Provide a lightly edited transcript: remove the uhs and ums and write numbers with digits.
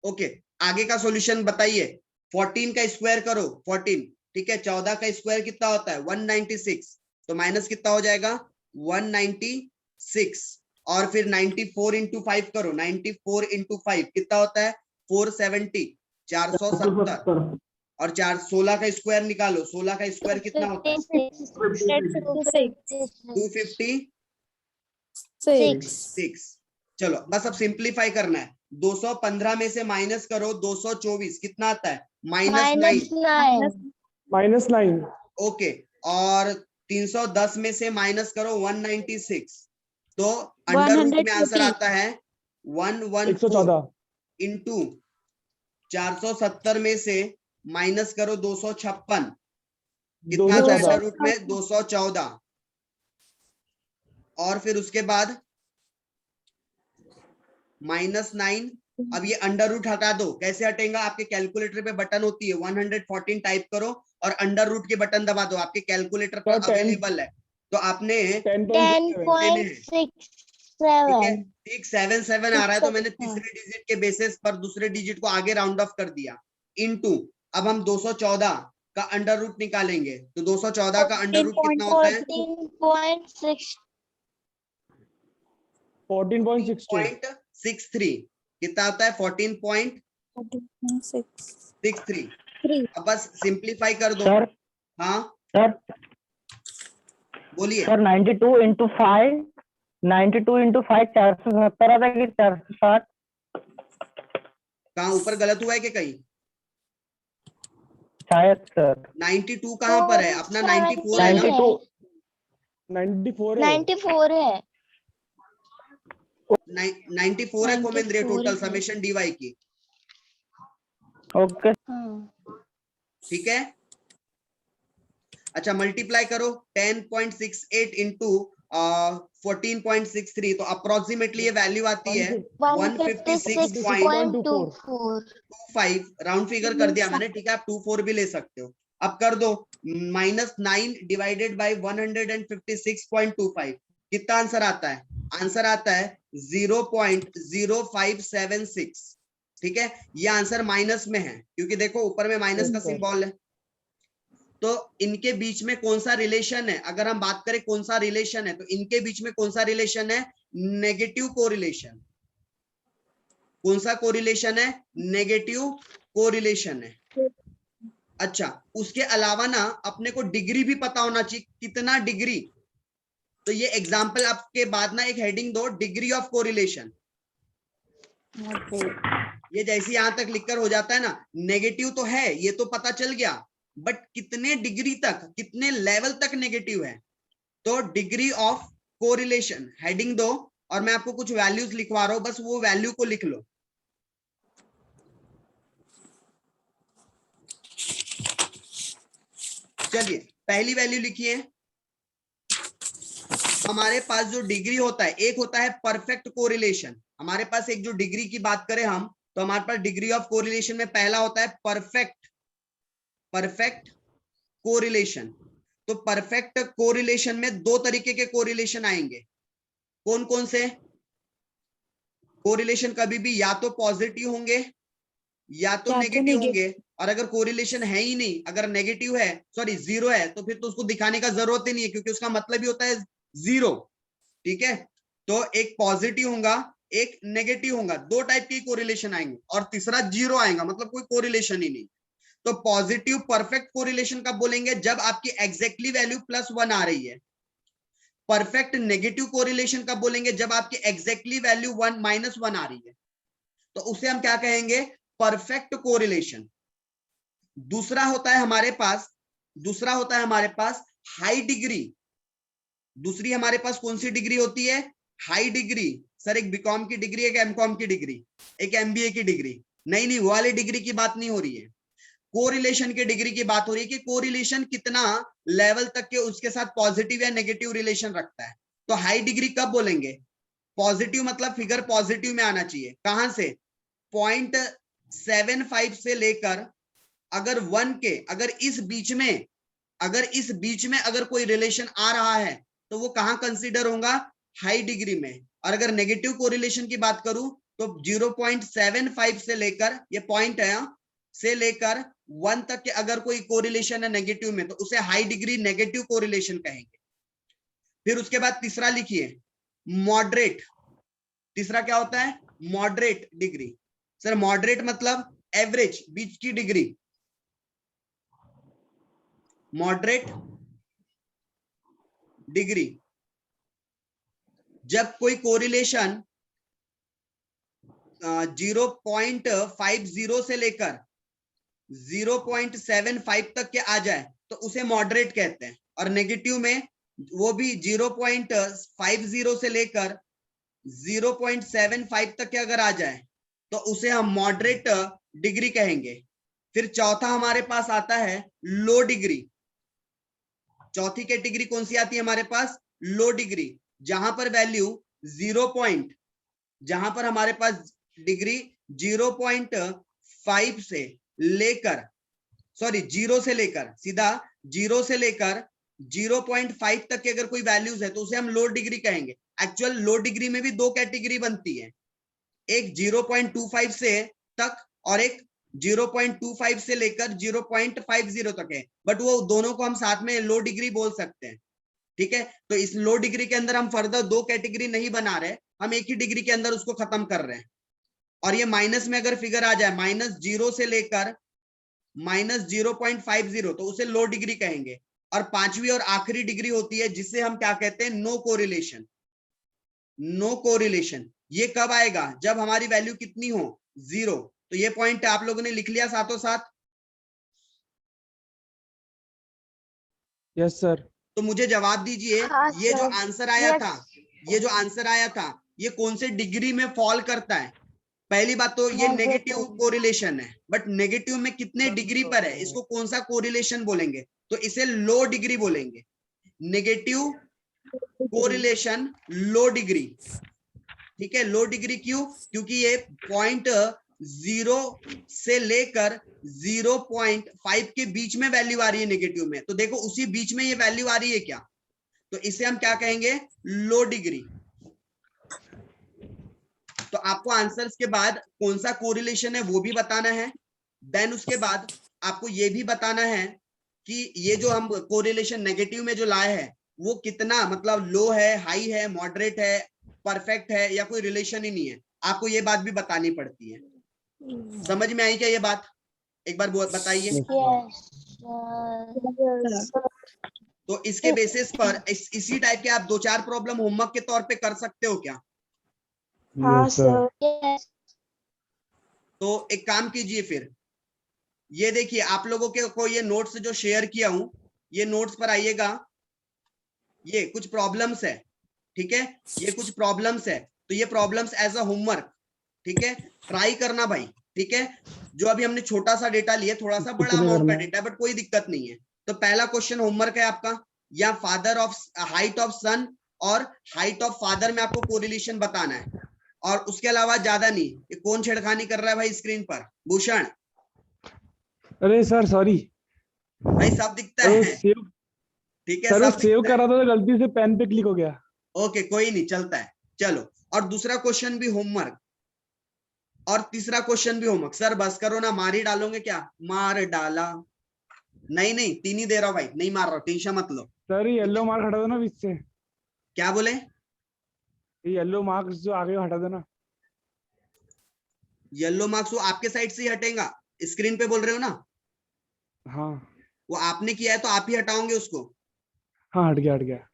Okay, आगे का solution बताइए। 14 का स्क्वायर करो, 14, ठीक है। 14 का स्क्वायर कितना होता है? 196, तो माइनस कितना हो जाएगा? 196। और फिर 94 इंटू 5 करो, 94 इंटू 5 कितना होता है? 470, 470। और 16 का स्क्वायर निकालो, 16 का स्क्वायर कितना होता है? 256। चलो बस अब सिंप्लीफाई करना है। 215 में से माइनस करो 224, कितना आता है? -9। -9। ओके, और 310 में से माइनस करो 196, तो अंडर रूट में आंसर आता है 114 114। इंटू 470 में से माइनस करो 256, कितना आता है अंडर रूट में? 214। और फिर उसके बाद -9। अब ये अंडर रूट हटा दो, कैसे हटेगा? आपके कैलकुलेटर पे बटन होती है, 114 टाइप करो और अंडर रूट के बटन दबा दो, आपके कैलकुलेटर पर अवेलेबल है। तो आपने 10.67 ठीक है, 677 आ रहा है, तो मैंने तीसरे डिजिट के बेसिस पर दूसरे डिजिट को आगे राउंड ऑफ कर दिया। इनटू, अब हम 214 का अंडर रूट निकालेंगे, तो 214 का अंडर रूट कितना होता है? 14.63। कितना आता है? 14.63। अब बस सिंप्लीफाई कर दो। सर हाँ सर बोलिए। सर 92 इंटू 5 470 आता है कि 460? कहाँ ऊपर गलत हुआ है कि कहीं? शायद सर 92 कहाँ पर है? अपना 94 है ना? 94 है। 94 है। 94 है कोमेंद्रिय, टोटल समेशन डीवाई की। ओके ठीक है। अच्छा, मल्टीप्लाई करो 10.68 इंटू 14.63, तो अप्रोक्सीमेटली ये वैल्यू आती है 156.25। राउंड फिगर कर दिया मैंने, ठीक है। आप 24 भी ले सकते हो। अब कर दो -9 डिवाइडेड बाय 156.25, कितना आंसर आता है? आंसर आता है 0.0576। ठीक है, ये आंसर माइनस में है क्योंकि देखो ऊपर में माइनस का सिंबल है। तो इनके बीच में कौन सा रिलेशन है? अगर हम बात करें कौन सा रिलेशन है, तो इनके बीच में कौन सा रिलेशन है? Negative correlation. कौन सा कोरिलेशन है? नेगेटिव कोरिलेशन है। अच्छा, उसके अलावा ना अपने को डिग्री भी पता होना चाहिए, कितना डिग्री। तो ये एग्जांपल आपके बाद ना एक हेडिंग दो, डिग्री ऑफ कोरिलेशन। ये जैसे यहां तक लिखकर हो जाता है ना, नेगेटिव तो है ये तो पता चल गया, बट कितने डिग्री तक, कितने लेवल तक नेगेटिव है। तो डिग्री ऑफ कोरिलेशन हेडिंग दो, और मैं आपको कुछ वैल्यूज लिखवा रहा हूं, बस वो वैल्यू को लिख लो। चलिए पहली वैल्यू लिखिए। हमारे पास जो डिग्री होता है, एक होता है परफेक्ट कोरिलेशन। हमारे पास एक जो डिग्री की बात करें हम, तो हमारे पास डिग्री ऑफ कोरिलेशन में पहला होता है परफेक्ट कोरिलेशन। तो परफेक्ट कोरिलेशन में दो तरीके के कोरिलेशन आएंगे। कौन कौन से? कोरिलेशन कभी भी या तो पॉजिटिव होंगे या तो नेगेटिव होंगे। और अगर कोरिलेशन है ही नहीं, अगर नेगेटिव है, सॉरी जीरो है, तो फिर तो उसको दिखाने का जरूरत ही नहीं है, क्योंकि उसका मतलब ही होता है जीरो। ठीक है, तो एक पॉजिटिव होगा, एक नेगेटिव होगा, दो टाइप के कोरिलेशन आएंगे, और तीसरा जीरो आएगा, मतलब कोई कोरिलेशन ही नहीं। तो पॉजिटिव परफेक्ट कोरिलेशन कब बोलेंगे? जब आपकी एग्जैक्टली वैल्यू +1 आ रही है। परफेक्ट नेगेटिव कोरिलेशन कब बोलेंगे? जब आपकी एग्जैक्टली वैल्यू -1 आ रही है, तो उसे हम क्या कहेंगे? Perfect correlation. दूसरा होता है हमारे पास हाई डिग्री। दूसरी हमारे पास कौन सी डिग्री होती है? High degree. सर एक बीकॉम की डिग्री, एक एमकॉम की डिग्री, एक एमबीए की डिग्री। नहीं, वो वाली डिग्री की बात नहीं हो रही है, कोरिलेशन की डिग्री की बात हो रही है कि कोरिलेशन कितना लेवल तक के उसके साथ पॉजिटिव या नेगेटिव रिलेशन रखता है। तो हाई डिग्री कब बोलेंगे? पॉजिटिव मतलब फिगर पॉजिटिव में आना चाहिए। कहां से? 0.75 से लेकर अगर 1 के, अगर इस बीच में अगर कोई रिलेशन आ रहा है, तो वो कहां कंसीडर होगा? हाई डिग्री में। और अगर नेगेटिव कोरिलेशन की बात करूं, तो 0.75 से लेकर, ये पॉइंट है यहाँ, से लेकर 1 तक के अगर कोई कोरिलेशन है नेगेटिव में तो उसे हाई डिग्री नेगेटिव कोरिलेशन कहेंगे। फिर उसके बाद तीसरा लिखिए मॉडरेट। तीसरा क्या होता है? Moderate degree. सर मॉडरेट मतलब एवरेज, बीच की डिग्री। मॉडरेट डिग्री जब कोई कोरिलेशन 0.50 से लेकर 0.75 तक के आ जाए तो उसे मॉडरेट कहते हैं। और नेगेटिव में वो भी 0.50 से लेकर 0.75 तक के अगर आ जाए तो उसे हम मॉडरेट डिग्री कहेंगे। फिर चौथा हमारे पास आता है लो डिग्री। चौथी कैटेगरी कौन सी आती है हमारे पास? लो डिग्री, जहां पर वैल्यू 0. जहां पर हमारे पास डिग्री 0.5 से लेकर, सॉरी 0 से लेकर, सीधा 0 से लेकर 0.5 तक के अगर कोई वैल्यूज है तो उसे हम लो डिग्री कहेंगे। एक्चुअल लो डिग्री में भी दो कैटेगरी बनती है, एक 0.25 से तक और एक 0.25 से लेकर 0.50 तक है, बट वो दोनों को हम साथ में लो डिग्री बोल सकते हैं। ठीक है, तो इस लो डिग्री के अंदर हम फर्दर दो कैटेगरी नहीं बना रहे, हम एक ही डिग्री के अंदर उसको खत्म कर रहे हैं। और ये माइनस में अगर फिगर आ जाए -0 से लेकर -0.50 तो उसे लो डिग्री कहेंगे। और पांचवी और आखिरी डिग्री होती है जिसे हम क्या कहते हैं? No correlation. नो कोरिलेशन ये कब आएगा? जब हमारी वैल्यू कितनी हो? 0। तो ये पॉइंट आप लोगों ने लिख लिया साथों साथ? Yes sir. तो मुझे जवाब दीजिए, हाँ, ये जो सर। आंसर आया Yes. था, ये जो आंसर आया था ये कौन से डिग्री में फॉल करता है? पहली बात तो ये नेगेटिव कोरिलेशन है, बट नेगेटिव में कितने डिग्री पर है? इसको कौन सा कोरिलेशन बोलेंगे? तो इसे लो डिग्री बोलेंगे। नेगेटिव कोरिलेशन लो डिग्री। ठीक है, लो डिग्री क्यों? क्योंकि ये पॉइंट 0 से लेकर 0.5 के बीच में वैल्यू आ रही है नेगेटिव में। तो देखो उसी बीच में ये वैल्यू आ रही है क्या, तो इसे हम क्या कहेंगे? लो डिग्री। तो आपको आंसर्स के बाद कौन सा कोरिलेशन है वो भी बताना है। देन उसके बाद आपको ये भी बताना है कि ये जो हम कोरिलेशन नेगेटिव में जो लाए हैं वो कितना मतलब लो है, हाई है, मॉडरेट है, परफेक्ट है, या कोई रिलेशन ही नहीं है। आपको ये बात भी बतानी पड़ती है। समझ में आई क्या ये बात? एक बार बताइए। Yes. तो इसके बेसिस पर इसी टाइप के आप 2-4 प्रॉब्लम होमवर्क के तौर पे कर सकते हो क्या? हाँ यस सर। सर। Yes. तो एक काम कीजिए, फिर ये देखिए आप लोगों के को ये नोट्स जो शेयर किया हूं, ये नोट्स पर आइएगा। ये कुछ प्रॉब्लम्स है, ठीक है, ये कुछ प्रॉब्लम्स है। तो ये प्रॉब्लम्स एज अ होमवर्क, ठीक है, ट्राई करना भाई। ठीक है, जो अभी हमने छोटा सा डेटा लिया, थोड़ा सा बड़ा अमाउंट का डेटा है, बट कोई दिक्कत नहीं है। तो पहला क्वेश्चन होमवर्क है आपका, या फादर ऑफ हाइट ऑफ सन और हाइट ऑफ फादर में आपको कोरिलेशन बताना है। और उसके अलावा ज्यादा नहीं। ये कौन छेड़खानी कर रहा है भाई स्क्रीन पर? भूषण। अरे सर सॉरी भाई सब दिखता सर, है, सेव ठीक है, सर सब सेव दिखता कर है। रहा था तो गलती से पेन पे क्लिक हो गया। ओके कोई नहीं, चलता है। चलो, और दूसरा क्वेश्चन भी होमवर्क और तीसरा क्वेश्चन भी होमवर्क। सर बस करो ना, मार ही डालोगे क्या? मार डाला। नहीं नहीं, 3 ही दे रहा हूं भाई, नहीं मार रहा हूं, टेंशन मत लो। सर ये येलो मार्क हटा देना बीच से। क्या बोले? ये येलो मार्क्स जो आगे हटा देना। येलो मार्क्स वो आपके साइड से ही हटेगा, स्क्रीन पे बोल रहे हो ना? हाँ वो आपने किया है तो आप ही हटाओगे उसको। हाँ, हट गया हट गया।